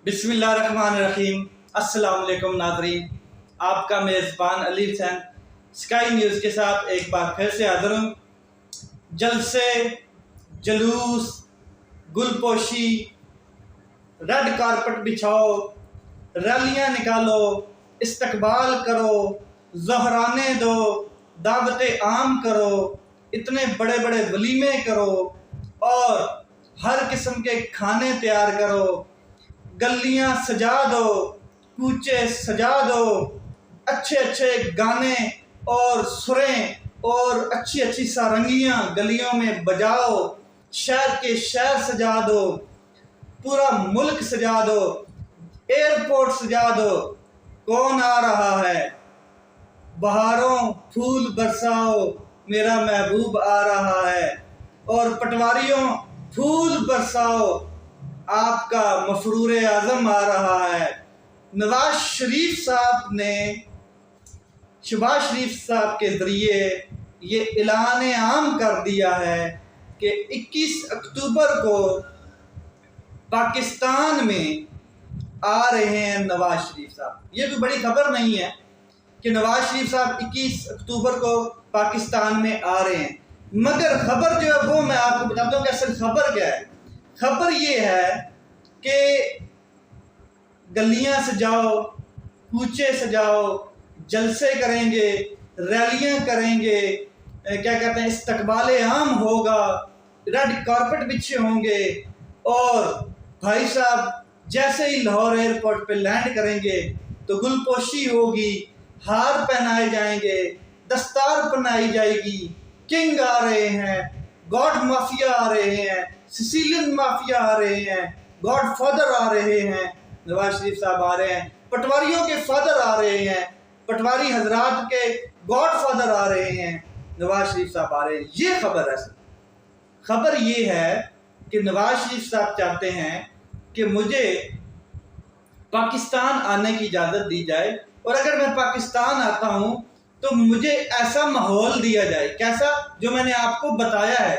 बिस्मिल्लाहिर्रहमानिर्रहीम। अस्सलाम वालेकुम नाज़रीन, आपका मेज़बान अली हुसैन स्काई न्यूज़ के साथ एक बार फिर से हाज़िर हूँ। जलसे, जलूस, गुलपोशी, रेड कारपेट बिछाओ, रैलियाँ निकालो, इस्तकबाल करो, ज़हराने दो, दावते आम करो, इतने बड़े बड़े वलीमे करो और हर किस्म के खाने तैयार करो, गलियां सजा दो, कूचे सजा दो, अच्छे अच्छे गाने और सुरें और अच्छी अच्छी सारंगियां गलियों में बजाओ, शहर के शहर सजा दो, पूरा मुल्क सजा दो, एयरपोर्ट सजा दो। कौन आ रहा है? बहारों फूल बरसाओ, मेरा महबूब आ रहा है। और पटवारियों फूल बरसाओ, आपका मफरूर आज़म आ रहा है। नवाज शरीफ साहब ने शहबाज शरीफ साहब के ज़रिए ये ऐलान आम कर दिया है कि 21 अक्टूबर को पाकिस्तान में आ रहे हैं नवाज शरीफ साहब। ये कोई बड़ी खबर नहीं है कि नवाज शरीफ साहब 21 अक्टूबर को पाकिस्तान में आ रहे हैं, मगर खबर जो है वो मैं आपको बताता हूँ कि असल खबर क्या है। खबर ये है कि गलियां सजाओ, कूचे सजाओ, जलसे करेंगे, रैलियां करेंगे, क्या कहते हैं, इस्तकबाल आम होगा, रेड कारपेट बिछे होंगे और भाई साहब जैसे ही लाहौर एयरपोर्ट पे लैंड करेंगे तो गुलपोशी होगी, हार पहनाए जाएंगे, दस्तार पहनाई जाएगी, किंग आ रहे हैं, गॉड माफिया आ रहे हैं, सिसिलियन माफिया आ रहे हैं, गॉड फादर आ रहे हैं, नवाज शरीफ साहब आ रहे हैं, पटवारियों के फादर आ रहे हैं, पटवारी हजरात के गॉड फादर आ रहे हैं, नवाज शरीफ साहब आ रहे हैं। ये खबर है। खबर ये है कि नवाज शरीफ साहब चाहते हैं कि मुझे पाकिस्तान आने की इजाज़त दी जाए और अगर मैं पाकिस्तान आता हूँ तो मुझे ऐसा माहौल दिया जाए, कैसा, जो मैंने आपको बताया है,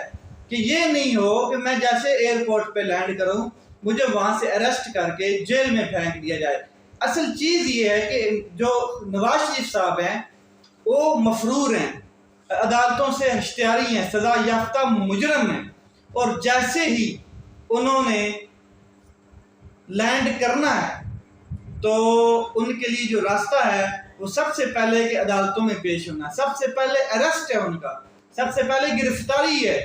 कि ये नहीं हो कि मैं जैसे एयरपोर्ट पे लैंड करूँ मुझे वहाँ से अरेस्ट करके जेल में फेंक दिया जाए। असल चीज़ ये है कि जो नवाज शरीफ साहब हैं वो मफरूर हैं, अदालतों से इश्तिहारी हैं, सज़ा याफ्ता मुजरम हैं और जैसे ही उन्होंने लैंड करना है तो उनके लिए जो रास्ता है वो सबसे पहले कि अदालतों में पेश होना, सबसे पहले अरेस्ट है उनका, सबसे पहले गिरफ्तारी है।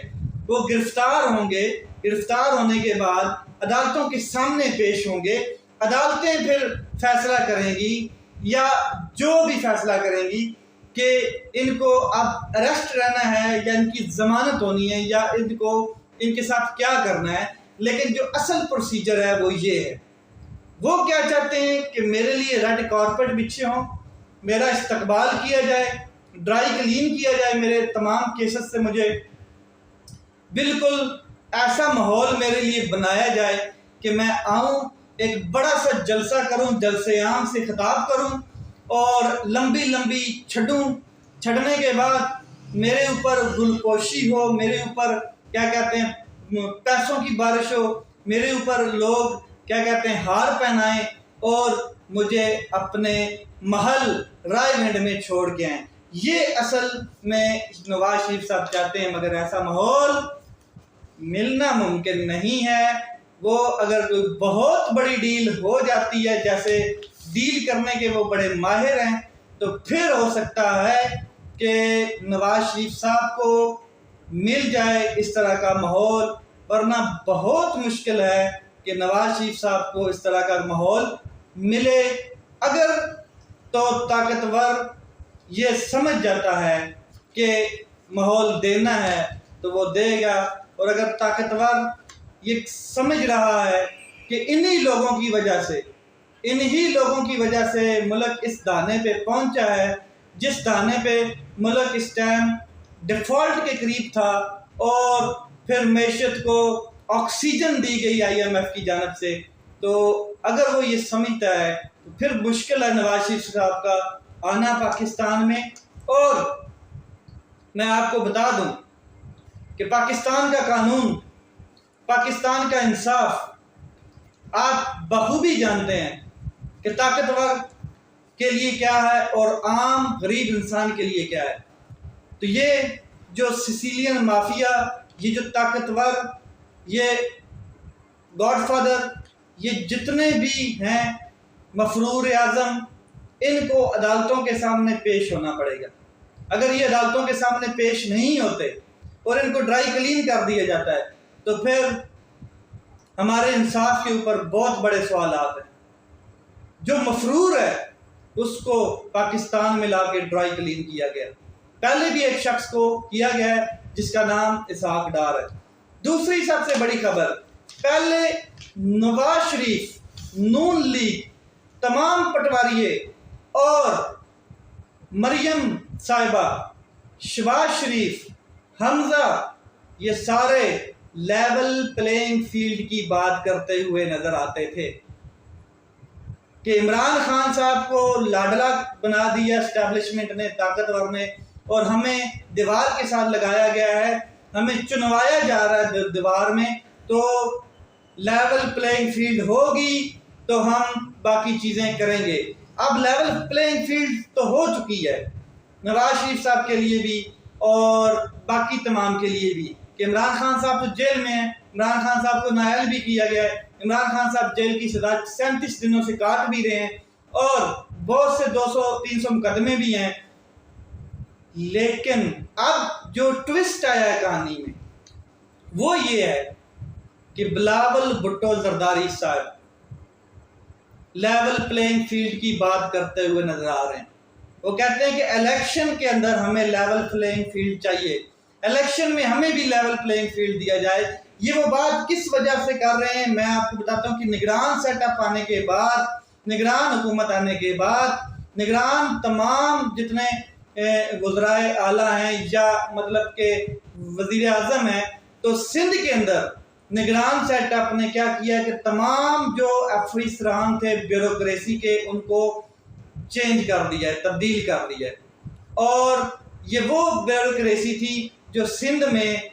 वो गिरफ्तार होंगे, गिरफ्तार होने के बाद अदालतों के सामने पेश होंगे, अदालतें फिर फैसला करेंगी या जो भी फैसला करेंगी कि इनको अब अरेस्ट रहना है या इनकी ज़मानत होनी है या इनको इनके साथ क्या करना है। लेकिन जो असल प्रोसीजर है वो ये है। वो क्या चाहते हैं कि मेरे लिए रेड कारपेट बिछे हों, मेरा इस्तकबाल किया जाए, ड्राई क्लीन किया जाए, मेरे तमाम केसेस से मुझे बिल्कुल ऐसा माहौल मेरे लिए बनाया जाए कि मैं आऊँ, एक बड़ा सा जलसा करूँ, जलसे आम से खिताब करूँ और लंबी लंबी छड़ने के बाद मेरे ऊपर गुलपोशी हो, मेरे ऊपर क्या कहते हैं पैसों की बारिश हो, मेरे ऊपर लोग क्या कहते हैं हार पहनाएं और मुझे अपने महल रायगंज में छोड़ के आए। ये असल में नवाज शरीफ साहब चाहते हैं, मगर ऐसा माहौल मिलना मुमकिन नहीं है। वो अगर कोई बहुत बड़ी डील हो जाती है, जैसे डील करने के वो बड़े माहिर हैं, तो फिर हो सकता है कि नवाज शरीफ साहब को मिल जाए इस तरह का माहौल, वरना बहुत मुश्किल है कि नवाज शरीफ साहब को इस तरह का माहौल मिले। अगर तो ताकतवर ये समझ जाता है कि माहौल देना है तो वो देगा, और अगर ताकतवर ये समझ रहा है कि इन्हीं लोगों की वजह से मुल्क इस दाने पे पहुंचा है, जिस दाने पे मुल्क इस टाइम डिफ़ॉल्ट के करीब था और फिर मैशत को ऑक्सीजन दी गई IMF की जानब से, तो अगर वो ये समझता है तो फिर मुश्किल है नवाज शरीफ साहब का आना पाकिस्तान में। और मैं आपको बता दूं कि पाकिस्तान का कानून, पाकिस्तान का इंसाफ आप बखूबी जानते हैं कि ताकतवर के लिए क्या है और आम गरीब इंसान के लिए क्या है। तो ये जो सिसिलियन माफिया, ये जो ताकतवर, ये गॉडफादर, ये जितने भी हैं मफरूर आज़म, इनको अदालतों के सामने पेश होना पड़ेगा। अगर ये अदालतों के सामने पेश नहीं होते और इनको ड्राई क्लीन कर दिया जाता है तो फिर हमारे इंसाफ के ऊपर बहुत बड़े सवालात हैं। जो मफरूर है उसको पाकिस्तान में ला के ड्राई क्लीन किया गया। पहले भी एक शख्स को किया गया है जिसका नाम इसहाक डार है। दूसरी सबसे बड़ी खबर, पहले नवाज शरीफ, नून लीग, तमाम पटवारिये और मरियम साहिबा, शहबाज शरीफ, हमजा, ये सारे लेवल प्लेइंग फील्ड की बात करते हुए नजर आते थे कि इमरान खान साहब को लाडला बना दिया एस्टेब्लिशमेंट ने, ताकतवर ने, और हमें दीवार के साथ लगाया गया है, हमें चुनवाया जा रहा है दीवार में। तो लेवल प्लेइंग फील्ड होगी तो हम बाकी चीज़ें करेंगे। अब लेवल प्लेइंग फील्ड तो हो चुकी है नवाज शरीफ साहब के लिए भी और बाकी तमाम के लिए भी कि इमरान खान साहब तो जेल में हैं। इमरान खान साहब को नायल भी किया गया है। इमरान खान साहब जेल की सजा 37 दिनों से काट भी रहे हैं और बहुत से 200-300 मुकदमे भी हैं। लेकिन अब जो ट्विस्ट आया है कहानी में वो ये है कि बिलावल भुट्टो जरदारी साहब लेवल प्लेइंग फील्ड की बात करते हुए नजर आ रहे हैं। वो कहते हैं कि इलेक्शन के अंदर हमें लेवल प्लेइंग फील्ड चाहिए, इलेक्शन में हमें भी लेवल प्लेइंग फील्ड दिया जाए। ये वो बात किस वजह से कर रहे हैं मैं आपको बताता हूँ कि निगरान सेटअप आने के बाद, निगरान हुकूमत आने के बाद, निगरान तमाम जितने वज़राए आला हैं या मतलब के वज़ीर आज़म हैं, तो सिंध के अंदर निगरान सेटअप ने क्या किया कि तमाम जो अफसरान थे ब्यूरोक्रेसी के उनको चेंज कर दिया है, तब्दील कर दिया है। और ये वो ब्यूरोक्रेसी थी जो सिंध में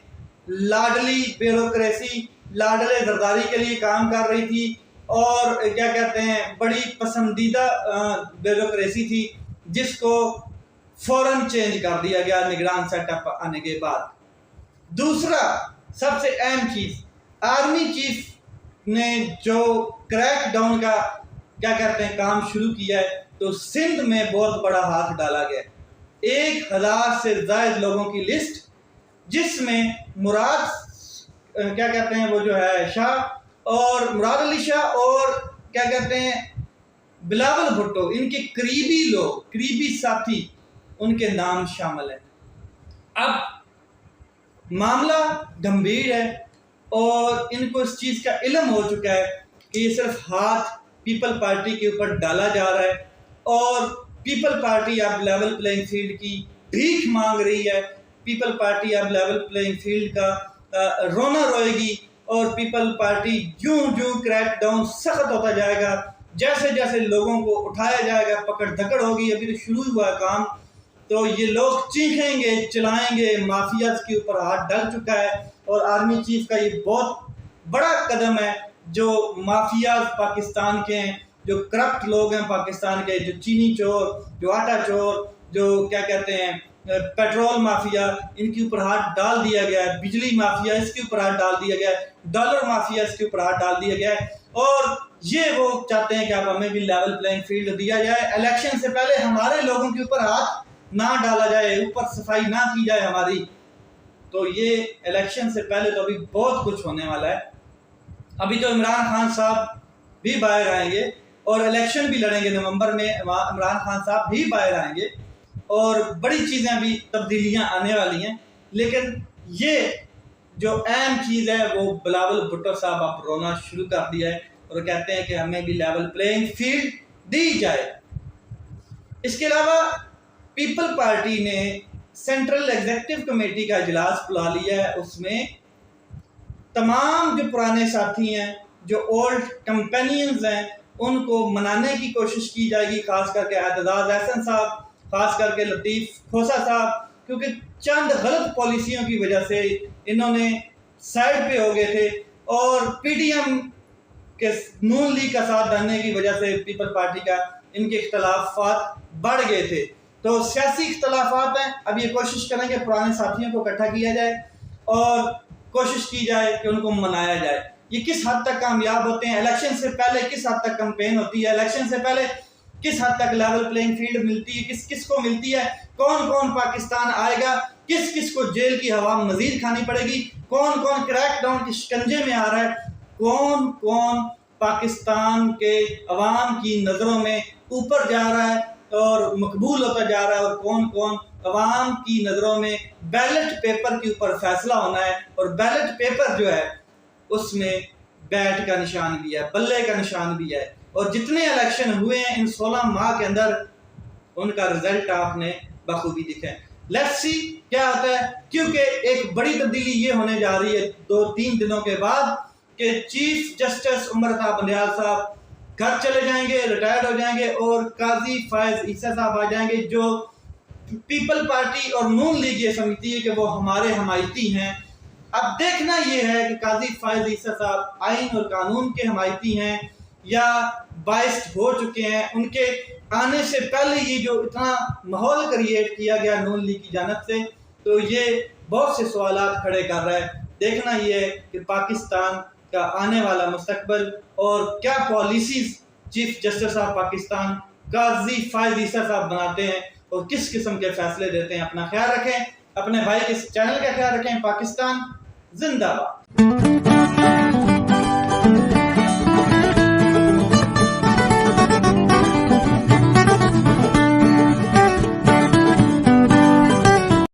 लाडली ब्यूरोक्रेसी, लाडले जरदारी के लिए काम कर रही थी और क्या कहते हैं बड़ी पसंदीदा ब्यूरोक्रेसी थी जिसको फौरन चेंज कर दिया गया निगरान सेटअप आने के बाद। दूसरा सबसे अहम चीज़, आर्मी चीफ ने जो क्रैक डाउन का क्या कहते हैं काम शुरू किया है तो सिंध में बहुत बड़ा हाथ डाला गया। 1000 से ज़ायद लोगों की लिस्ट जिसमें मुराद क्या कहते हैं वो जो है शाह और मुराद अली शाह और क्या कहते हैं बिलावल भुट्टो, इनके करीबी लोग, करीबी साथी, उनके नाम शामिल है। अब मामला गंभीर है और इनको इस चीज़ का इल्म हो चुका है कि ये सिर्फ हाथ पीपल पार्टी के ऊपर डाला जा रहा है और पीपल पार्टी अब लेवल प्लेइंग फील्ड की भीख मांग रही है। पीपल पार्टी अब लेवल प्लेइंग फील्ड का रोना रोएगी और पीपल पार्टी यूं यूं क्रैक डाउन सख्त होता जाएगा, जैसे जैसे लोगों को उठाया जाएगा, पकड़ धकड़ होगी। अभी तो शुरू हुआ काम, तो ये लोग चीखेंगे, चिल्लाएंगे, माफिया के ऊपर हाथ डल चुका है और आर्मी चीफ का ये बहुत बड़ा कदम है। जो माफिया पाकिस्तान के हैं, जो करप्ट लोग हैं पाकिस्तान के, जो चीनी चोर, जो आटा चोर, जो क्या कहते हैं पेट्रोल माफिया, इनके ऊपर हाथ डाल दिया गया है। बिजली माफिया, इसके ऊपर हाथ डाल दिया गया है। डॉलर माफिया, इसके ऊपर हाथ डाल दिया गया है। और ये वो चाहते हैं कि अब हमें भी लेवल प्लेइंग फील्ड दिया जाए, इलेक्शन से पहले हमारे लोगों के ऊपर हाथ ना डाला जाए, ऊपर सफाई ना की जाए हमारी। तो ये इलेक्शन से पहले तो अभी बहुत कुछ होने वाला है। अभी तो इमरान खान साहब भी बाहर आएंगे और इलेक्शन भी लड़ेंगे नवंबर में। इमरान खान साहब भी बाहर आएंगे और बड़ी चीज़ें अभी तब्दीलियां आने वाली हैं। लेकिन ये जो अहम चीज़ है वो बिलावल भुट्टो साहब अब रोना शुरू कर दिया है और कहते हैं कि हमें भी लेवल प्लेइंग फील्ड दी जाए। इसके अलावा पीपल पार्टी ने सेंट्रल एग्जीक्यूटिव कमेटी का इजलास बुला लिया है। उसमें तमाम जो पुराने साथी हैं, जो ओल्ड कंपेनियंस हैं, उनको मनाने की कोशिश की जाएगी, खास करके एतजाज अहसन साहब, खास करके लतीफ़ खोसा साहब, क्योंकि चंद गलत पॉलिसियों की वजह से इन्होंने साइड पे हो गए थे और पीडीएम कि नून लीग का साथ देने की वजह से पीपल पार्टी का इनके इख्तलाफात बढ़ गए थे। तो सियासी इख्तलाफात हैं, अब ये कोशिश करेंगे पुराने साथियों को इकट्ठा किया जाए और कोशिश की जाए कि उनको मनाया जाए। ये किस हद तक कामयाब होते हैं, इलेक्शन से पहले किस हद तक कैंपेन होती है, इलेक्शन से पहले किस हद तक लेवल प्लेइंग फील्ड मिलती है, किस किस को मिलती है, कौन कौन पाकिस्तान आएगा, किस किस को जेल की हवा मजीद खानी पड़ेगी, कौन कौन क्रैकडाउन के शिकंजे में आ रहा है, कौन कौन पाकिस्तान के अवाम की नज़रों में ऊपर जा रहा है और मकबूल होता जा रहा है, और कौन कौन अवाम की नज़रों में बैलेट पेपर के ऊपर फैसला होना है। और बैलेट पेपर जो है उसमें बैट का निशान भी है, बल्ले का निशान भी है, और जितने इलेक्शन हुए हैं इन 16 माह के अंदर उनका रिजल्ट आपने बखूबी दिखा है। लेट्स सी क्या होता है, क्योंकि एक बड़ी तब्दीली ये होने जा रही है 2-3 दिनों के बाद कि चीफ जस्टिस उमर अता बंदयाल साहब घर चले जाएंगे, रिटायर्ड हो जाएंगे, और काजी फायज ईसा साहब आ जाएंगे, जो पीपल पार्टी और नून लीग ये समझती है कि वो हमारे हमायती हैं। अब देखना ये है कि काजी फायज ईसा साहब आइन और कानून के हमायती हैं या बाइस्ड हो चुके हैं। उनके आने से पहले ये जो इतना माहौल क्रिएट किया गया नून लीग की जानिब से, तो ये बहुत से सवालात खड़े कर रहा है। देखना ये है कि पाकिस्तान का आने वाला मुस्तकबिल और क्या policies chief justice of Pakistan Qazi Faez Isa साहब बनाते हैं और किस किस्म के फैसले देते हैं। अपना ख्याल रखें, अपने भाई के चैनल का ख्याल रखें। पाकिस्तान जिंदाबाद।